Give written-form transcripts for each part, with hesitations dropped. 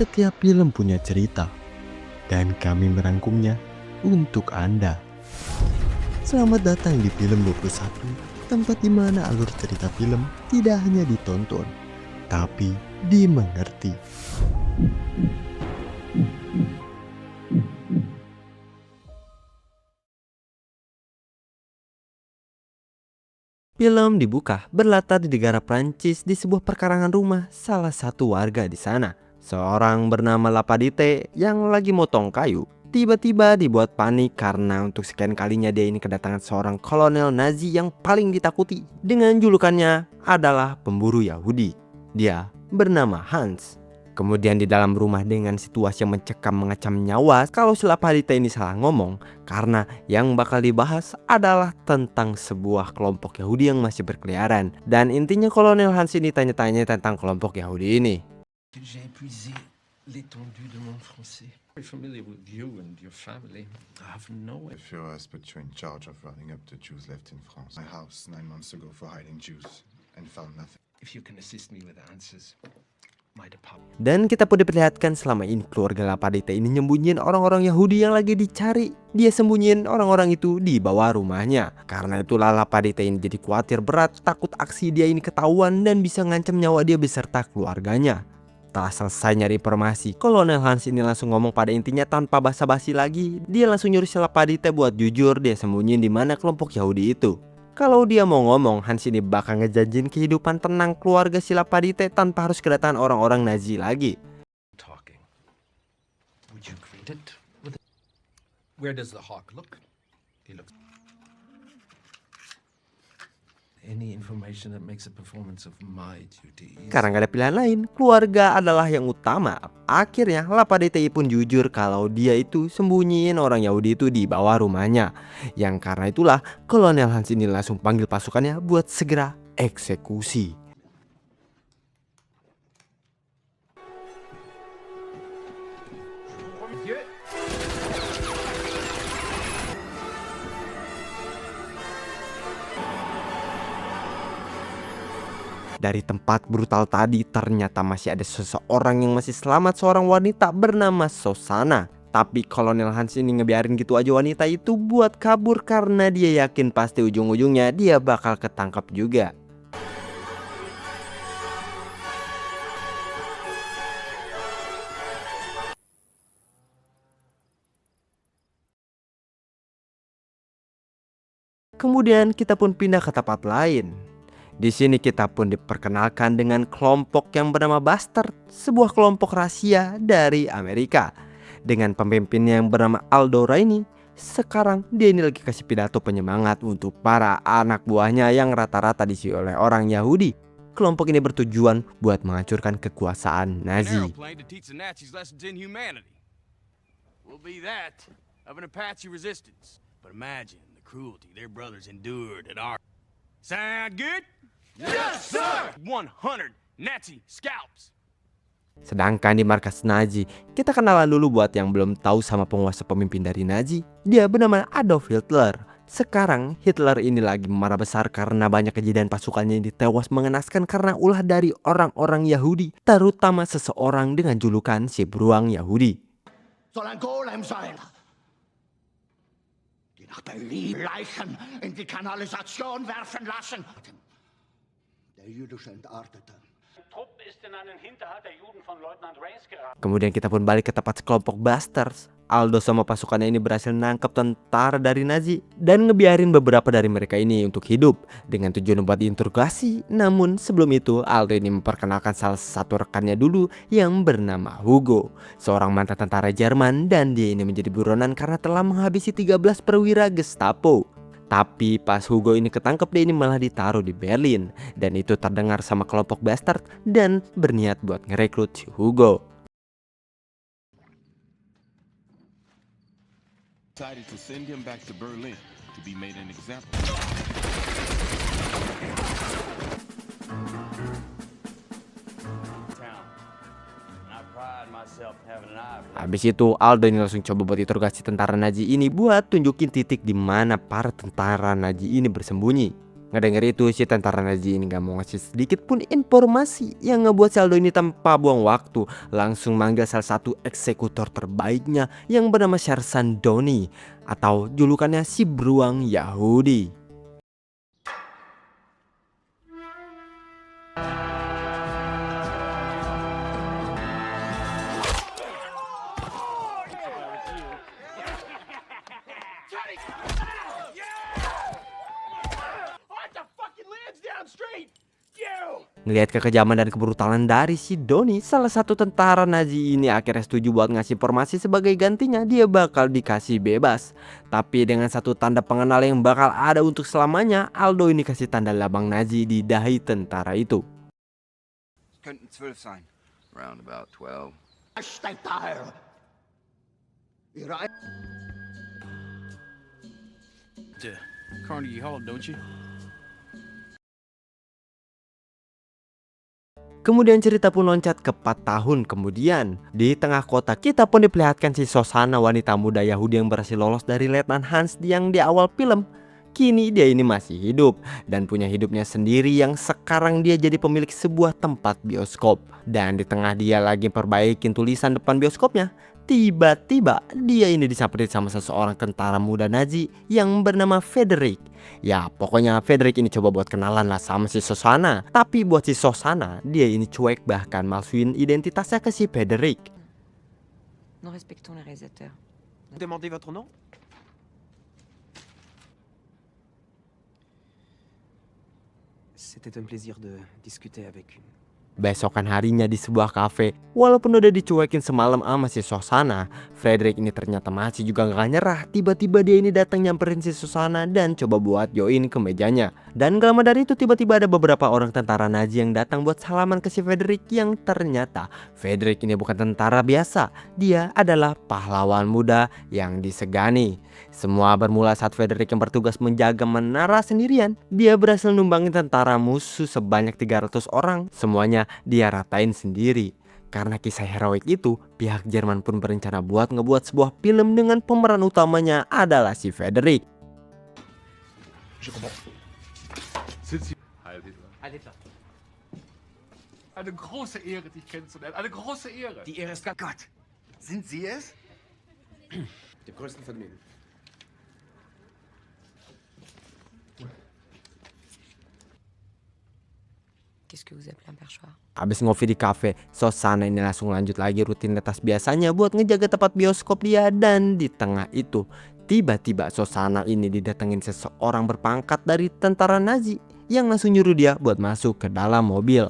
Setiap film punya cerita, dan kami merangkumnya untuk Anda. Selamat datang di Film 21, tempat di mana alur cerita film tidak hanya ditonton, tapi dimengerti. Film dibuka berlatar di negara Prancis di sebuah perkarangan rumah salah satu warga di sana. Seorang bernama Lapadite yang lagi motong kayu tiba-tiba dibuat panik karena untuk sekian kalinya dia ini kedatangan seorang kolonel Nazi yang paling ditakuti dengan julukannya adalah pemburu Yahudi. Dia bernama Hans. Kemudian di dalam rumah dengan situasi yang mencekam mengancam nyawa kalau si Lapadite ini salah ngomong, karena yang bakal dibahas adalah tentang sebuah kelompok Yahudi yang masih berkeliaran. Dan intinya Kolonel Hans ini tanya-tanya tentang kelompok Yahudi ini. J'ai épuisé l'étendue de mon français. Very familiar with you and your family. I have no The Führers put you in charge of running up the Jews left in France. My house 9 months ago for hiding Jews and found nothing. If you can assist me with answers, my department. Dan kita pun diperlihatkan selama ini keluarga Lapadite ini nyembunyiin orang-orang Yahudi yang lagi dicari. Dia sembunyiin orang-orang itu di bawah rumahnya. Karena itulah Lapadite ini jadi khawatir berat, takut aksi dia ini ketahuan dan bisa ngancam nyawa dia beserta keluarganya. Setelah selesai nyari informasi, Kolonel Hans ini langsung ngomong pada intinya tanpa basa-basi lagi. Dia langsung nyuruh si Lapadite buat jujur dia sembunyiin di mana kelompok Yahudi itu. Kalau dia mau ngomong, Hans ini bakal ngejanjin kehidupan tenang keluarga si Lapadite tanpa harus kedatangan orang-orang Nazi lagi. Talking. Would you greet it with a... Where does the hawk look? He looks... Any information that makes a performance of my duties. Karena gak ada pilihan lain, keluarga adalah yang utama. Akhirnya Lapadite pun jujur kalau dia itu sembunyiin orang Yahudi itu di bawah rumahnya. Yang karena itulah Kolonel Hans ini langsung panggil pasukannya buat segera eksekusi. Dari tempat brutal tadi ternyata masih ada seseorang yang masih selamat, seorang wanita bernama Sosana. Tapi Kolonel Hans ini ngebiarin gitu aja wanita itu buat kabur karena dia yakin pasti ujung-ujungnya dia bakal ketangkap juga. Kemudian kita pun pindah ke tempat lain. Di sini kita pun diperkenalkan dengan kelompok yang bernama Bastard, sebuah kelompok rahasia dari Amerika. Dengan pemimpinnya yang bernama Aldo Raini, sekarang dia ini lagi kasih pidato penyemangat untuk para anak buahnya yang rata-rata diisi oleh orang Yahudi. Kelompok ini bertujuan buat menghancurkan kekuasaan Nazi. Sound good? Yes, sir! 100 Nazi scalps. Sedangkan di markas Nazi, kita kenalan dulu buat yang belum tahu sama penguasa pemimpin dari Nazi. Dia bernama Adolf Hitler. Sekarang Hitler ini lagi marah besar karena banyak kejadian pasukannya yang ditewas mengenaskan karena ulah dari orang-orang Yahudi, terutama seseorang dengan julukan si beruang Yahudi. Soll ein Golem sein, die nach Berlin Leichen in die Kanalisation werfen lassen. Der jüdische Entartete. Kemudian kita pun balik ke tempat kelompok Bastards. Aldo sama pasukannya ini berhasil nangkep tentara dari Nazi dan ngebiarin beberapa dari mereka ini untuk hidup dengan tujuan buat diinterogasi. Namun sebelum itu Aldo ini memperkenalkan salah satu rekannya dulu yang bernama Hugo, seorang mantan tentara Jerman, dan dia ini menjadi buronan karena telah menghabisi 13 perwira Gestapo. Tapi pas Hugo ini ketangkep, dia ini malah ditaruh di Berlin. Dan itu terdengar sama kelompok Bastard dan berniat buat ngerekrut si Hugo. Decided to send him back to Berlin to be made an example. Habis itu Aldo ini langsung coba buat interogasi tentara Nazi ini buat tunjukin titik di mana para tentara Nazi ini bersembunyi. Ngedenger itu, si tentara Nazi ini gak mau ngasih sedikit pun informasi, yang ngebuat si Aldo ini tanpa buang waktu langsung manggil salah satu eksekutor terbaiknya yang bernama Shersan Doni, atau julukannya si beruang Yahudi. Ngelihat kekejaman dan kebrutalan dari si Doni, salah satu tentara Nazi ini akhirnya setuju buat ngasih informasi sebagai gantinya dia bakal dikasih bebas. Tapi dengan satu tanda pengenal yang bakal ada untuk selamanya, Aldo ini kasih tanda lambang Nazi di dahi tentara itu. Könnten 12 sein. Round about 12. Steigt daher! Ihre Carnegie Hall, don't you? Kemudian cerita pun loncat ke 4 tahun kemudian. Di tengah kota kita pun diperlihatkan si Shosanna, wanita muda Yahudi yang berhasil lolos dari Letnan Hans yang di awal film. Kini dia ini masih hidup dan punya hidupnya sendiri, yang sekarang dia jadi pemilik sebuah tempat bioskop. Dan di tengah dia lagi perbaikin tulisan depan bioskopnya, tiba-tiba dia ini disamperin sama seseorang tentara muda Nazi yang bernama Frederick. Ya pokoknya Frederick ini coba buat kenalan lah sama si Shosanna. Tapi buat si Shosanna, dia ini cuek, bahkan malsuin identitasnya ke si Frederick. Nous respectons les réalisateurs. Demandez votre nom? C'était un plaisir de discuter avec une. Besokan harinya di sebuah kafe, walaupun udah dicuekin semalam sama si Shosanna, Frederick ini ternyata masih juga gak nyerah. Tiba-tiba dia ini datang nyamperin si Shosanna dan coba buat join ke mejanya. Dan gak lama dari itu tiba-tiba ada beberapa orang tentara Nazi yang datang buat salaman ke si Frederick, yang ternyata Frederick ini bukan tentara biasa. Dia adalah pahlawan muda yang disegani. Semua bermula saat Frederick yang bertugas menjaga menara sendirian. Dia berhasil numbangin tentara musuh sebanyak 300 orang. Semuanya dia ratain sendiri. Karena kisah heroik itu, pihak Jerman pun berencana buat ngebuat sebuah film dengan pemeran utamanya adalah si Frederick. Eine große Ehre, dich kennenzulernen. Eine große Ehre. Die Ehre ist Gott. Sind Sie es? Dem größten Vergnügen. Qu'est-ce que vous appelez un perchoir? Abis ngopi di kafe, Shosanna ini langsung lanjut lagi rutinitas biasanya buat ngejaga tempat bioskop dia. Dan di tengah itu, tiba-tiba Shosanna ini didatengin seseorang berpangkat dari tentara Nazi yang langsung nyuruh dia buat masuk ke dalam mobil.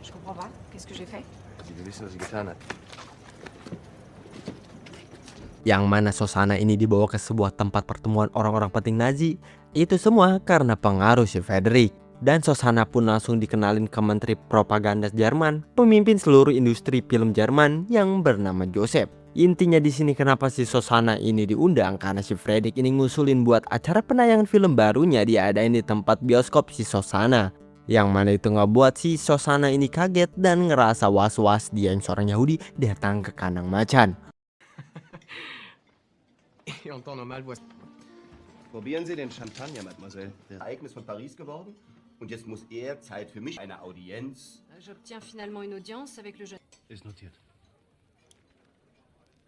Je comprends pas. Qu'est-ce que j'ai fait? Yang mana Shosanna ini dibawa ke sebuah tempat pertemuan orang-orang penting Nazi. Itu semua karena pengaruh si Frederick. Dan Shosanna pun langsung dikenalin ke Menteri Propaganda Jerman, pemimpin seluruh industri film Jerman yang bernama Joseph. Intinya di sini kenapa si Shosanna ini diundang, karena si Frederick ini ngusulin buat acara penayangan film barunya diadain di tempat bioskop si Shosanna. Yang mana itu ngebuat si Shosanna ini kaget dan ngerasa was-was dia yang seorang Yahudi datang ke kandang macan. Et en temps normal, voici. Probieren Sie den Champagner, Mademoiselle. Das Ereignis von Paris geworden. Und jetzt muss er Zeit für mich, eine Audienz. J'obtiens finalement une audience avec le jeune. Ist notiert.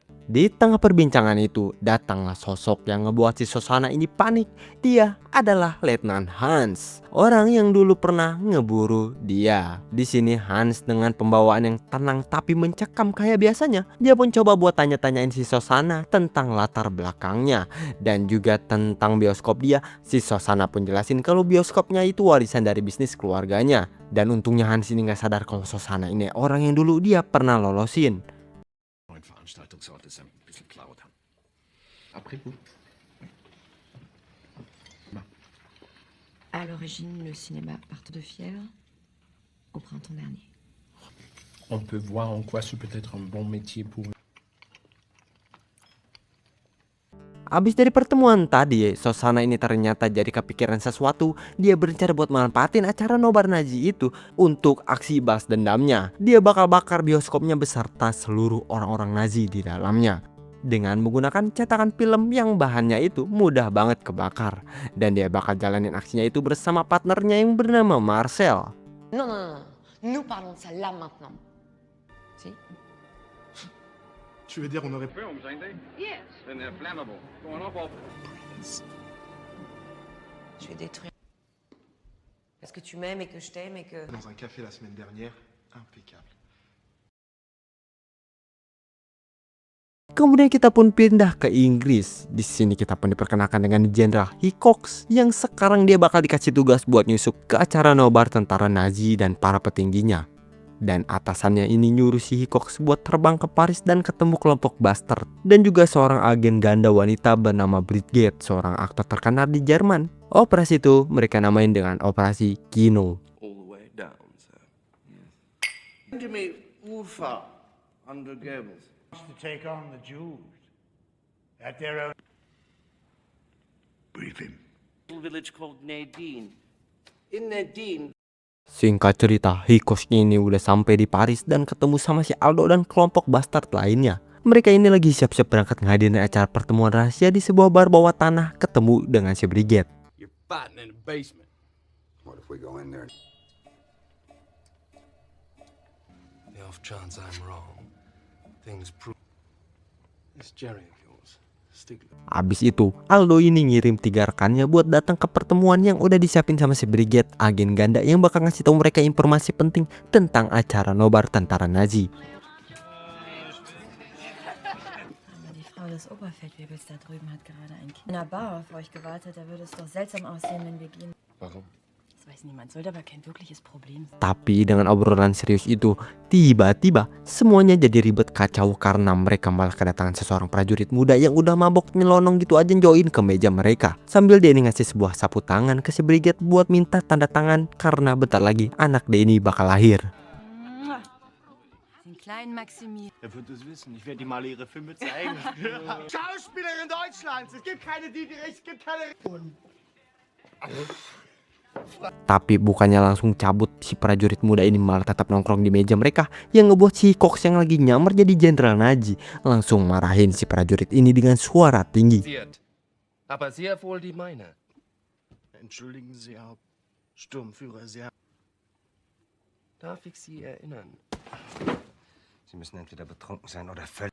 Di tengah perbincangan itu, datanglah sosok yang ngebuat si Shosanna ini panik. Dia adalah Letnan Hans, orang yang dulu pernah ngeburu dia. Di sini Hans dengan pembawaan yang tenang tapi mencekam kayak biasanya. Dia pun coba buat tanya-tanyain si Shosanna tentang latar belakangnya dan juga tentang bioskop dia. Si Shosanna pun jelasin kalau bioskopnya itu warisan dari bisnis keluarganya. Dan untungnya Hans ini gak sadar kalau Shosanna ini orang yang dulu dia pernah lolosin. Veranstaltungsort ist ein bisschen klaut. Après vous. À l'origine, le cinéma part de fièvre au printemps dernier. On peut voir en quoi c'est peut-être un bon métier pour. Abis dari pertemuan tadi, Shosanna ini ternyata jadi kepikiran sesuatu. Dia berencana buat manfaatin acara nobar Nazi itu untuk aksi balas dendamnya. Dia bakal bakar bioskopnya beserta seluruh orang-orang Nazi di dalamnya. dengan menggunakan cetakan film yang bahannya itu mudah banget kebakar. Dan dia bakal jalanin aksinya itu bersama partnernya yang bernama Marcel. Non, non, non, non. Nous parlons de ça là maintenant. Si? Tu veux dire on aurait pu Je vais détruire. Parce que tu m'aimes et que je t'aime et que... dans un café la semaine dernière, impeccable. Kemudian kita pun pindah ke Inggris. Di sini kita pun diperkenalkan dengan Jenderal Hickox yang sekarang dia bakal dikasih tugas buat nyusup ke acara nobar tentara Nazi dan para petingginya. Dan atasannya ini nyuruh si Hickox buat terbang ke Paris dan ketemu kelompok Bastard dan juga seorang agen ganda wanita bernama Bridget, seorang aktor terkenal di Jerman. Operasi itu mereka namain dengan Operasi Kino. All the way down, sir. Ufer under Goebbels. To take on the Jews at their own. Brief him. Village called Nadine. In Nadine. Singkat cerita, Hickox ini udah sampai di Paris dan ketemu sama si Aldo dan kelompok Bastard lainnya. Mereka ini lagi siap-siap berangkat ngadirin acara pertemuan rahasia di sebuah bar bawah tanah ketemu dengan si Bridget. You're fighting in the basement. What if we go in there? The off chance I'm wrong. Things prove. This Jerry of yours, Stigler. Abis itu, Aldo ini ngirim 3 rekannya buat datang ke pertemuan yang udah disiapin sama si Bridget, agen ganda yang bakal ngasih tahu mereka informasi penting tentang acara nobar tentara Nazi. Die Frau des Oberfeldwebels da drüben hat gerade ein Kind in der Bar auf euch gewartet. Da würde es doch seltsam aussehen, wenn wir gehen. Warum? Das weiß niemand, sollte aber kein wirkliches Problem sein. Tapi dengan obrolan serius itu, tiba-tiba semuanya jadi ribet kacau karena mereka malah kedatangan seseorang prajurit muda yang udah mabok nyelonong gitu aja join ke meja mereka. Sambil dia ini ngasih sebuah sapu tangan ke si Bridget buat minta tanda tangan karena bentar lagi anak dia ini bakal lahir. Den kleinen Maximilian. Er wird es wissen. Ich werde ihm mal ihre Filme zeigen. Schauspielerin Deutschlands! Es gibt keine Dieterich, es gibt keine... Tapi bukannya langsung cabut, si prajurit muda ini malah tetap nongkrong di meja mereka, yang ngebuat si Hickox yang lagi nyamar jadi jenderal Nazi langsung marahin si prajurit ini dengan suara tinggi. Aber sehr wohl die meine. Entschuldigen Sie, Herr Sturmführer, Sie haben... Darf ich Sie erinnern? Sie müssen entweder betrunken sein oder völlig...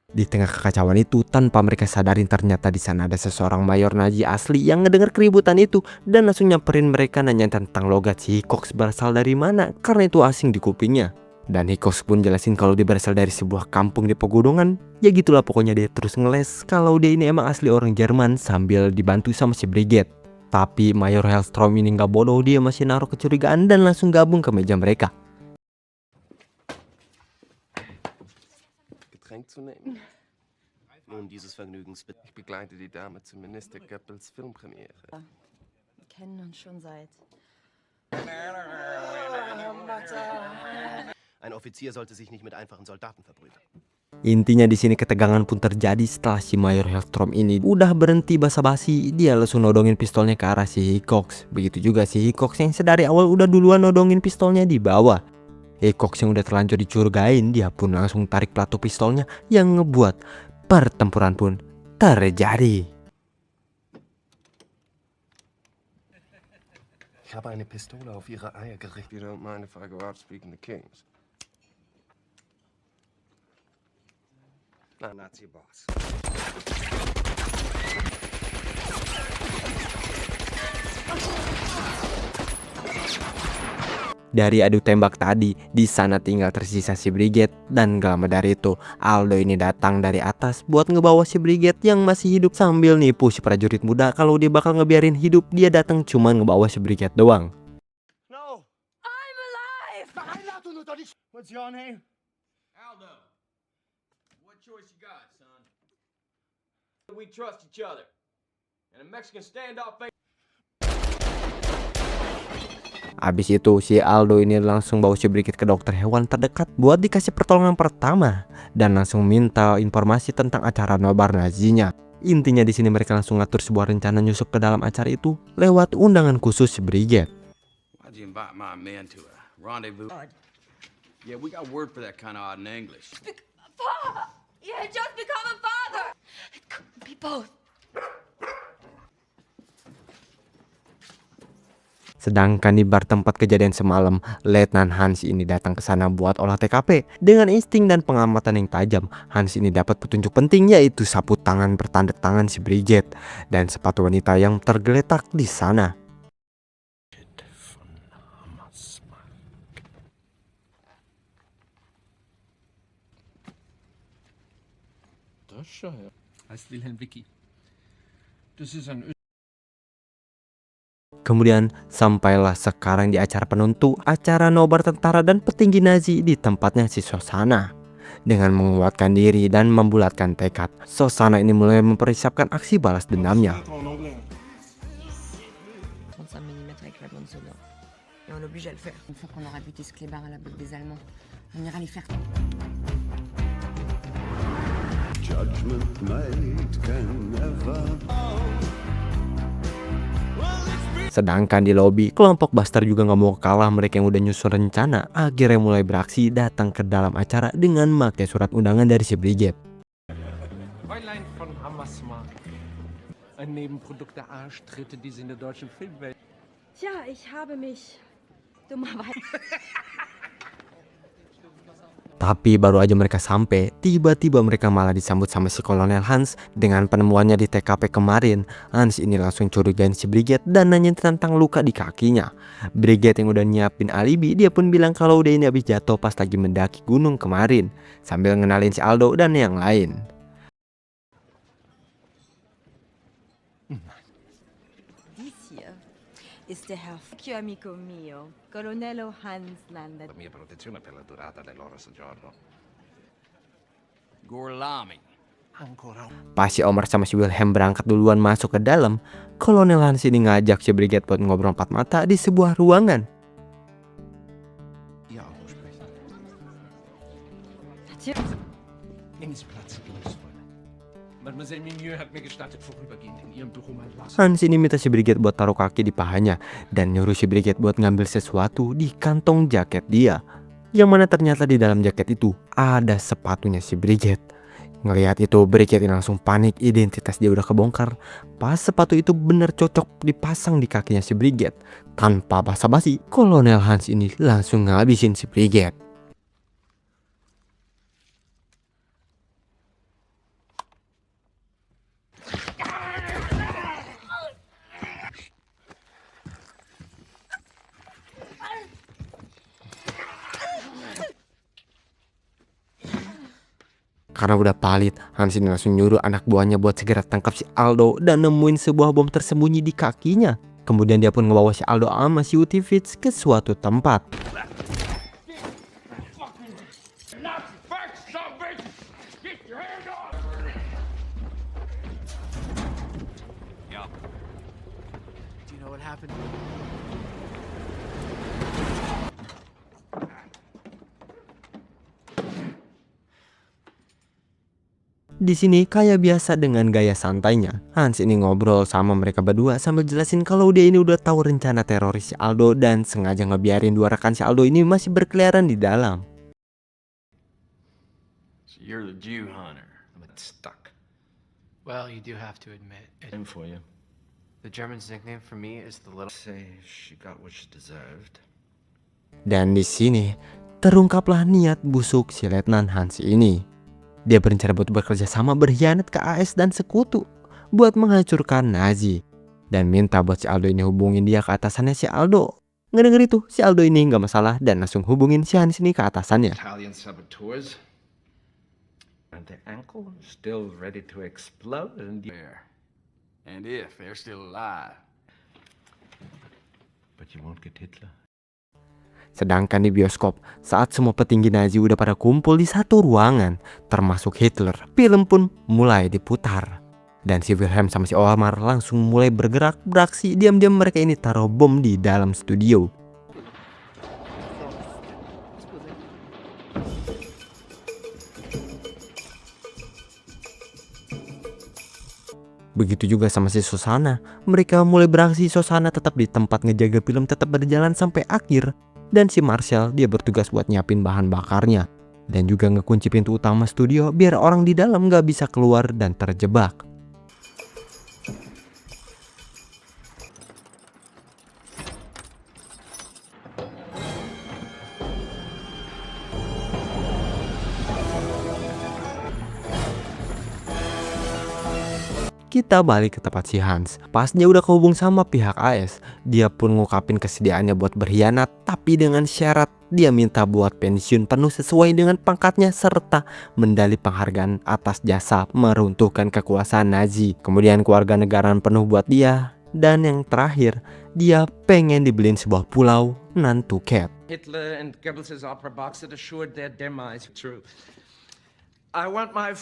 Di tengah kekacauan itu, tanpa mereka sadarin ternyata di sana ada seseorang mayor Nazi asli yang ngedenger keributan itu dan langsung nyamperin mereka nanya tentang logat si Hickox berasal dari mana karena itu asing di kupingnya. Dan Hickox pun jelasin kalau dia berasal dari sebuah kampung di pegunungan. Ya gitulah pokoknya, dia terus ngeles kalau dia ini emang asli orang Jerman sambil dibantu sama si Bridget. Tapi Mayor Hellstrom ini nggak bodoh, dia masih naruh kecurigaan dan langsung gabung ke meja mereka. Getränk zu nehmen? Nun dieses Vergnügens bitte. Ich begleite die Dame zum Minister Goebbels Filmpremiere. Wir kennen uns schon seit... Ein Offizier sollte sich nicht mit einfachen Soldaten verbrüdern. Intinya di sini ketegangan pun terjadi setelah si Mayor Hellstrom ini udah berhenti basa-basi, dia langsung nodongin pistolnya ke arah si Hickox. Begitu juga si Hickox yang sedari awal udah duluan nodongin pistolnya di bawah. Hickox yang udah terlanjur dicurigain, dia pun langsung tarik pelatu pistolnya yang ngebuat pertempuran pun terjadi. Ich habe eine Pistole auf ihre Eier gerichtet. You don't mind if I go out speaking to kings? Nazi Boss. Dari adu tembak tadi, di sana tinggal tersisa si Bridget dan gak lama dari itu Aldo ini datang dari atas buat ngebawa si Bridget yang masih hidup sambil nipu si prajurit muda kalau dia bakal ngebiarin hidup. Dia datang cuman ngebawa si Bridget doang. No! I'm alive! What's your name? Aldo, what choice you got, son? We trust each other. And a Mexican standoff ain't... Abis itu si Aldo ini langsung bawa si Bridget ke dokter hewan terdekat buat dikasih pertolongan pertama dan langsung minta informasi tentang acara nobar Nazinya. Intinya di sini mereka langsung ngatur sebuah rencana nyusup ke dalam acara itu lewat undangan khusus si Bridget. Why'd you invite my men to a rendezvous? Yeah, we got word for that kind of odd in English. You had just become a father. It couldn't be both. Sedangkan di bar tempat kejadian semalam, Letnan Hans ini datang ke sana buat olah TKP. Dengan insting dan pengamatan yang tajam, Hans ini dapat petunjuk penting, yaitu sapu tangan bertanda tangan si Bridget dan sepatu wanita yang tergeletak di sana. Heißt Wilhelm Wicki. Das ist ein Kemudian sampailah sekarang di acara penentu, acara nobar tentara dan petinggi Nazi di tempatnya si Shosanna. Dengan menguatkan diri dan membulatkan tekad, Shosanna ini mulai mempersiapkan aksi balas dendamnya. 35 mm avec la bande sonore. Et on l'oblige à le faire. Une fois qu'on aura buté ce clébard à la botte des Allemands, on ira les faire. Judgment made can never. Sedangkan di lobi, kelompok Buster juga gak mau kalah. Mereka yang udah nyusun rencana akhirnya mulai beraksi datang ke dalam acara dengan memakai surat undangan dari si Bridget. Fräulein von Hammersmark. Ein Nebenprodukt der Arschtritte, die sie in der deutschen Filmwelt. Tja, ich habe mich dummerweise. Tapi baru aja mereka sampai, tiba-tiba mereka malah disambut sama si Kolonel Hans. Dengan penemuannya di TKP kemarin, Hans ini langsung curigain si Bridget dan nanya tentang luka di kakinya. Bridget yang udah nyiapin alibi, dia pun bilang kalau dia ini habis jatuh pas lagi mendaki gunung kemarin, sambil ngenalin si Aldo dan yang lain. Dies hier ist der Herr amico mio, Colonello Hans Lander. Mia protezione per la durata del loro soggiorno. Gorlami. Ancora. Pas si Omar sama si Wilhelm berangkat duluan masuk ke dalam, Kolonel Hans ini ngajak si Bridget buat ngobrol empat mata di sebuah ruangan. Ja, auch sprechen. Natürlich. Nehmen Sie Platz, Fräulein. Mademoiselle Migneux hat mir gestattet, vorübergehend in ihrem Büro mein Glas. Hans ini minta si Bridget buat taruh kaki di pahanya dan nyuruh si Bridget buat ngambil sesuatu di kantong jaket dia. Yang mana ternyata di dalam jaket itu ada sepatunya si Bridget. Ngelihat itu, Bridget langsung panik, identitas dia udah kebongkar. Pas sepatu itu bener cocok dipasang di kakinya si Bridget. Tanpa basa-basi, Kolonel Hans ini langsung ngabisin si Bridget. Karena udah palit, Hans ini langsung nyuruh anak buahnya buat segera tangkap si Aldo dan nemuin sebuah bom tersembunyi di kakinya. Kemudian dia pun ngebawa si Aldo sama si Utivitz ke suatu tempat. Di sini kayak biasa dengan gaya santainya, Hans ini ngobrol sama mereka berdua sambil jelasin kalau dia ini udah tahu rencana teroris si Aldo dan sengaja ngebiarin dua rekan si Aldo ini masih berkeliaran di dalam. So you're the Jew hunter. I'm stuck. Well, you do have to admit it. And for you. The German's nickname for me is the little. Say she got what she deserved. Dan di sini terungkaplah niat busuk si Letnan Hans ini. Dia berencana buat bekerja sama berkhianat ke AS dan sekutu buat menghancurkan Nazi dan minta buat si Aldo ini hubungin dia ke atasannya si Aldo. Ngedenger itu, si Aldo ini nggak masalah dan langsung hubungin si Hans ini ke atasannya. Italian saboteurs. And the ankle still ready to explode and if they're still alive. But you won't get Hitler. Sedangkan di bioskop, saat semua petinggi Nazi udah pada kumpul di satu ruangan, termasuk Hitler, film pun mulai diputar. Dan si Wilhelm sama si Omar langsung mulai bergerak beraksi. Diam-diam mereka ini taruh bom di dalam studio. Begitu juga sama si Shosanna. Mereka mulai beraksi. Shosanna tetap di tempat ngejaga film tetap berjalan sampai akhir. Dan si Marshall dia bertugas buat nyiapin bahan bakarnya. dan juga ngekunci pintu utama studio biar orang di dalam nggak bisa keluar dan terjebak. Kita balik ke tempat si Hans. Pas dia udah kehubung sama pihak AS, dia pun ngungkapin kesediaannya buat berkhianat, tapi dengan syarat dia minta buat pensiun penuh sesuai dengan pangkatnya serta mendali penghargaan atas jasa meruntuhkan kekuasaan Nazi. Kemudian keluarga negaraan penuh buat dia. Dan yang terakhir, dia pengen dibeliin sebuah pulau Nantucket. Hitler and Goebbels' opera box that assured their demise. True. I want my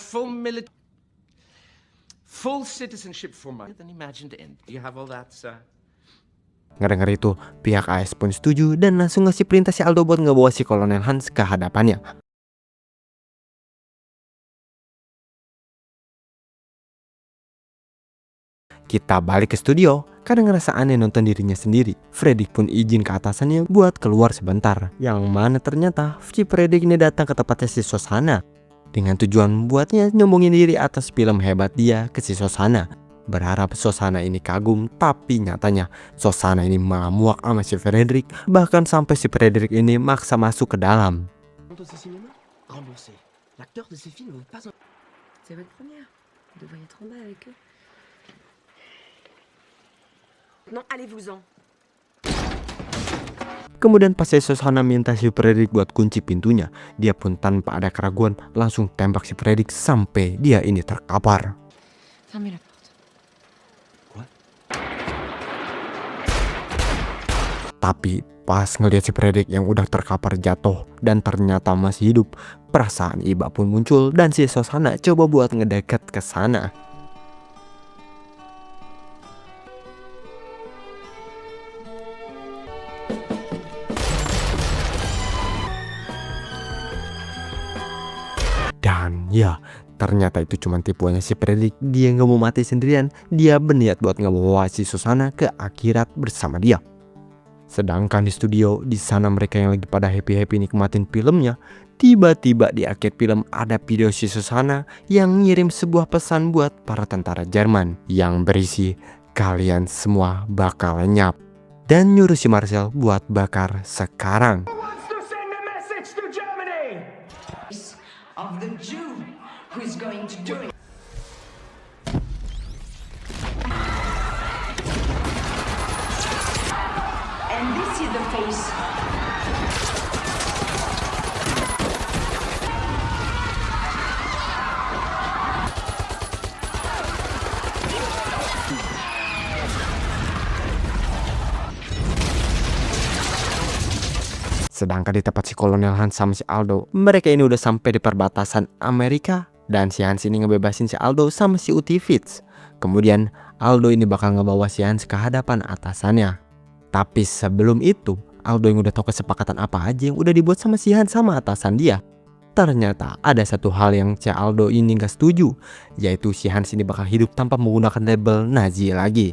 full citizenship for my an imagined end. Do you have all that, sir? Ngedenger itu, pihak AS pun setuju dan langsung ngasih perintah si Aldo buat ngebawa si Kolonel Hans ke hadapannya. Kita balik ke studio, karena ngerasa aneh nonton dirinya sendiri. Fredrik pun izin ke atasannya buat keluar sebentar. Yang mana ternyata si Fredrik ini datang ke tempatnya si Shosanna dengan tujuan membuatnya nyombongin diri atas film hebat dia ke si Shosanna. Berharap Shosanna ini kagum, tapi nyatanya Shosanna ini malah muak sama si Fredrik. Bahkan sampai si Fredrik ini maksa masuk ke dalam. Kemudian pas si Shosanna minta si Fredrik buat kunci pintunya, dia pun tanpa ada keraguan langsung tembak si Fredrik sampai dia ini terkapar. Tapi pas ngeliat si Fredrik yang udah terkapar jatuh dan ternyata masih hidup, perasaan iba pun muncul dan si Shosanna coba buat ngedekat ke sana. Dan ya, ternyata itu cuma tipuannya si Fredrik. Dia nggak mau mati sendirian. Dia berniat buat ngebawa si Shosanna ke akhirat bersama dia. Sedangkan di studio, di sana mereka yang lagi pada happy-happy nikmatin filmnya. Tiba-tiba di akhir film ada video si Shosanna yang ngirim sebuah pesan buat para tentara Jerman yang berisi kalian semua bakal lenyap, dan nyuruh si Marcel buat bakar sekarang. Of the Jew who is going to do it. And this is the face. Sedangkan di tempat si Kolonel Hans sama si Aldo, mereka ini udah sampai di perbatasan Amerika dan si Hans ini ngebebasin si Aldo sama si Utivitz. Kemudian Aldo ini bakal ngebawa si Hans ke hadapan atasannya. Tapi sebelum itu, Aldo yang udah tahu kesepakatan apa aja yang udah dibuat sama si Hans sama atasan dia. Ternyata ada satu hal yang si Aldo ini gak setuju, yaitu si Hans ini bakal hidup tanpa menggunakan label Nazi lagi.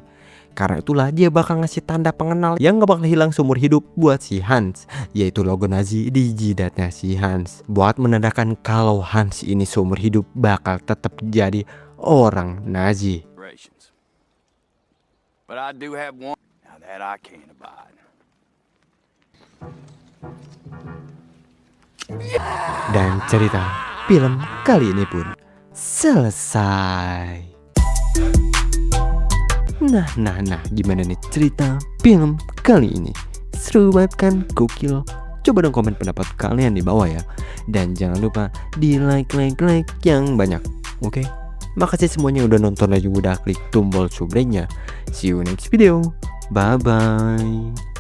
Karena itulah dia bakal ngasih tanda pengenal yang gak bakal hilang seumur hidup buat si Hans, yaitu logo Nazi di jidatnya si Hans, buat menandakan kalau Hans ini seumur hidup bakal tetap jadi orang Nazi. But I do have one now that I can't abide. Dan cerita film kali ini pun selesai. Nah, gimana nih cerita film kali ini? Seru banget kan? Gokil. Coba dong komen pendapat kalian di bawah ya. Dan jangan lupa di like yang banyak. Oke? Makasih semuanya udah nonton dan juga udah klik tombol subscribe-nya. See you next video. Bye-bye.